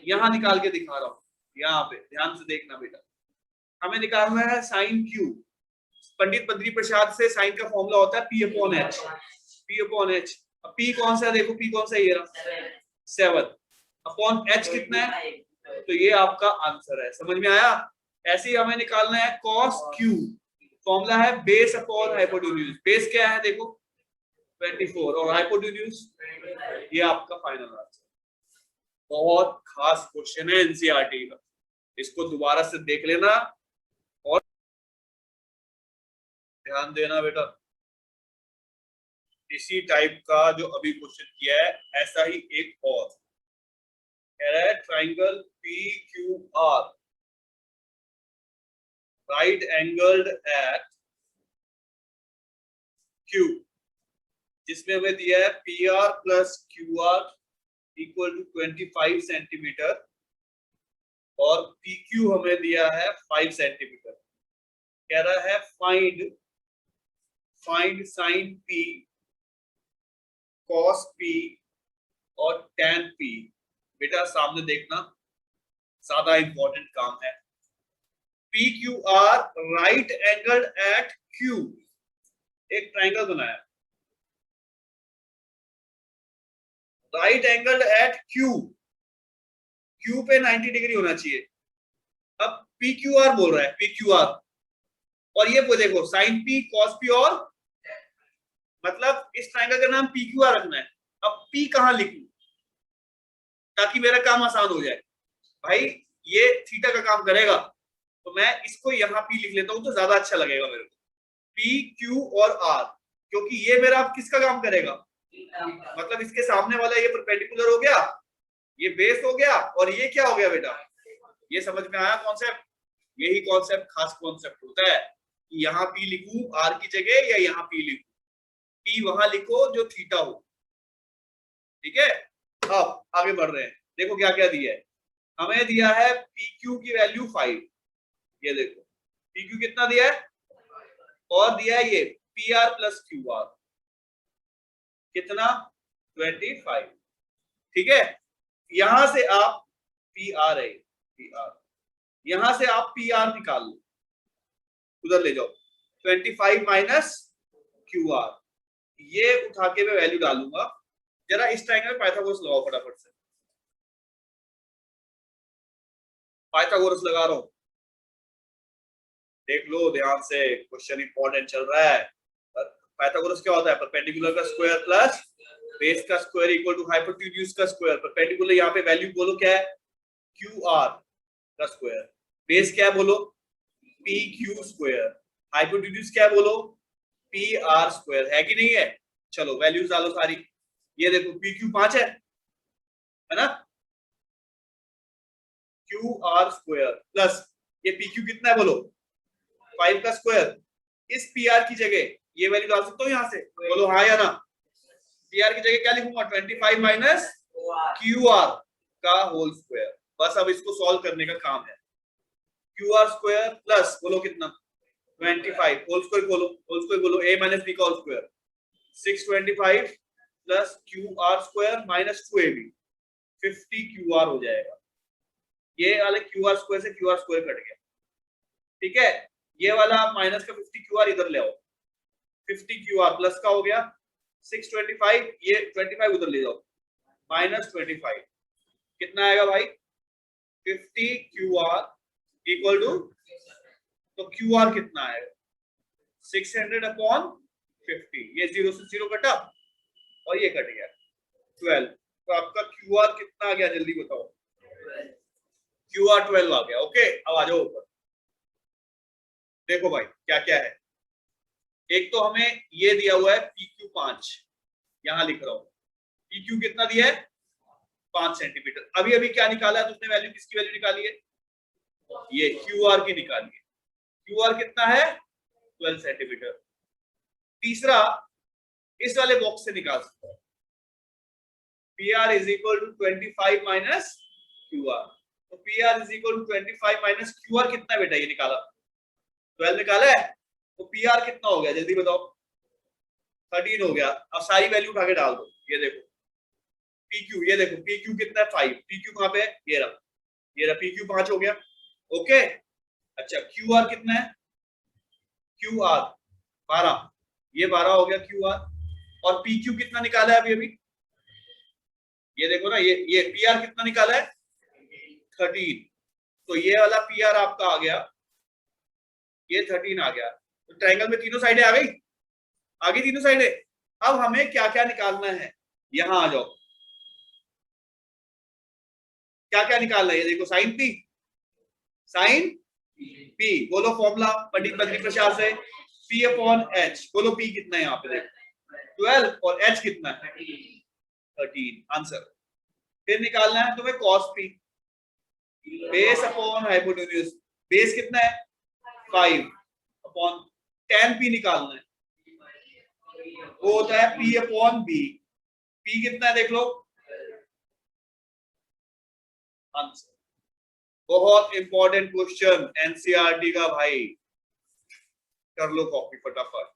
यहां निकाल के दिखा रहा हूं, यहाँ पे ध्यान से देखना बेटा। हमें निकालना है साइन Q। पंडित बद्री प्रसाद से साइन का फॉर्मूला होता है P upon H, P upon H। अब P कौन सा है, देखो P कौन सा है, ये रहा 7। अपॉन एच कितना है, तो ये आपका आंसर है। समझ में आया? ऐसे ही हमें निकालना है कॉस क्यू। फॉर्मूला है बेस अपॉन हाइपोटेन्यूज। बेस क्या है देखो 24 और हाइपोटेन्यूज, ये आपका फाइनल आंसर। बहुत खास क्वेश्चन है एनसीईआरटी का, इसको दोबारा से देख लेना और ध्यान देना बेटा। इसी टाइप का जो अभी क्वेश्चन किया है ऐसा ही एक और कह रहा है, triangle P Q R right angled at Q, जिसमें हमें दिया है P R plus Q R equal to 25 centimetre और पी क्यू हमें दिया है 5 सेंटीमीटर। कह रहा है find sine P, cos P और टैन पी। बेटा सामने देखना, ज्यादा इंपॉर्टेंट काम है। P Q R right angle at Q, एक ट्राइंगल बनाया right angle at Q, Q पे 90 डिग्री होना चाहिए। अब पी क्यू आर बोल रहा है, पी क्यू आर, और ये देखो साइन पी कॉस पी, और मतलब इस ट्राइंगल का नाम पी क्यू आर रखना है। अब पी कहां लिखूं ताकि मेरा काम आसान हो जाए? भाई ये थीटा का काम करेगा, तो मैं इसको यहां पी लिख लेता हूं तो ज्यादा अच्छा लगेगा मेरे को। पी क्यू और आर, क्योंकि ये मेरा अब किसका काम करेगा, मतलब इसके सामने वाला ये परपेंडिकुलर हो गया, ये बेस हो गया, और ये क्या हो गया बेटा, ये समझ में आया कॉन्सेप्ट? यही कॉन्सेप्ट खास कॉन्सेप्ट होता है कि यहाँ पी लिखूं आर की जगह या यहाँ पी लिखूं। पी वहां लिखो जो थीटा हो, ठीक है। अब आगे बढ़ रहे हैं, देखो क्या क्या दिया है। हमें दिया है पी क्यू की वैल्यू 5, ये देखो पी क्यू कितना दिया है, और दिया है ये P R plus Q R कितना 25, ठीक है। यहां से आप पी आर है, पी आर, यहां से आप पी आर निकाल लो, उधर ले जाओ 25 माइनस क्यू आर, ये उठा के मैं वैल्यू डालूंगा। जरा इस ट्रायंगल में पाइथागोरस लगाओ फटाफट से, पाइथागोरस लगा रहा हूं, देख लो ध्यान से, क्वेश्चन इंपॉर्टेंट चल रहा है। पाइथागोरस क्या होता है, परपेंडिकुलर का स्क्वायर प्लस बेस का स्क्वायर इक्वल टू हाइपोटेन्यूज का स्क्वायर। परपेंडिकुलर यहाँ पे वैल्यू बोलो क्या है, क्यू आर का स्क्वायर, बेस क्या है बोलो पी क्यू स्क्वायर, हाइपोटेन्यूज क्या है बोलो पी आर स्क्वायर, है कि नहीं है? चलो वैल्यूज डालो सारी, ये देखो पी क्यू 5 है ना, क्यू आर स्क्वायर प्लस ये पी क्यू कितना है बोलो 5 का स्क्वायर। इस पी आर की जगह ये वैल्यू डाल सकता हूँ यहाँ से, बोलो हाँ या ना। पी आर की जगह क्या लिखूंगा 25 माइनस क्यू आर का होल स्क्वायर। बस अब इसको सॉल्व करने का काम है। क्यू आर स्क्वायर प्लस बोलो कितना 25, होल स्क्वायर बोलो, होल स्क्वायर बोलो a माइनस b का whole square 625 plus Q R square minus 2ab 50 Q R हो जाएगा। ये वाले क्यू आर स्क्वायर से क्यू आर स्क्वायर कट गया, ठीक है। ये वाला माइनस का 50 क्यू आर इधर ले आओ, 50 क्यू आर प्लस का हो गया 625, ये 25 उधर ले जाओ माइनस 25, कितना आएगा भाई 50 क्यू आर इक्वल टू, तो क्यू आर कितना आएगा 600 अपॉन 50, ये 0 से 0 कटा और ये कट गया 12, तो आपका क्यू आर कितना आ गया जल्दी बताओ, क्यू आर 12 आ गया। ओके अब आ जाओ ऊपर, देखो भाई क्या क्या है। एक तो हमें ये दिया हुआ है पी क्यू 5, यहां लिख रहा हूं पी क्यू कितना दिया है 5 सेंटीमीटर। अभी अभी क्या निकाला है तुमने वैल्यू, किसकी वैल्यू निकाली है, ये क्यू आर की निकाली है। क्यू आर कितना है 12 सेंटीमीटर। तीसरा इस वाले बॉक्स से निकाल सकते हैं, P R is equal to 25 minus Q R, तो P R is equal to 25 minus Q R कितना बेटा, ये निकाला 12 निकाला है, तो पी आर कितना हो गया जल्दी बताओ 13 हो गया। अब सारी वैल्यू उठा के डाल दो, ये देखो पी क्यू, ये देखो पी क्यू कितना है 5, पी क्यू कहां पे है, ये रहा, ये रहा, पी क्यू 5 हो गया। ओके अच्छा क्यू आर कितना है, क्यू आर 12, ये 12 हो गया क्यू आर, और पी क्यू कितना निकाला है अभी अभी ये देखो ना, ये PR कितना निकाला है 13, तो ये वाला PR आपका आ गया, ये 13 आ गया। तो ट्रायंगल में तीनों साइडें आ गई, आगे तीनों साइडें। अब हमें क्या क्या निकालना है, यहां आ जाओ, क्या क्या निकालना है, ये देखो साइन पी, साइन पी, बोलो फॉर्मूला पंडित बद्री प्रसाद से, P अपॉन H, बोलो P कितना है यहाँ पे देखो 12 और H कितना है 13, आंसर। फिर निकालना है तुम्हें cos P, base upon hypotenuse, base कितना है 5 अपॉन tan P निकालना है, वो होता है P अपॉन B, P कितना है देख लो, आंसर। बहुत इंपॉर्टेंट क्वेश्चन NCERT का भाई, कर लो कॉपी फटाफट।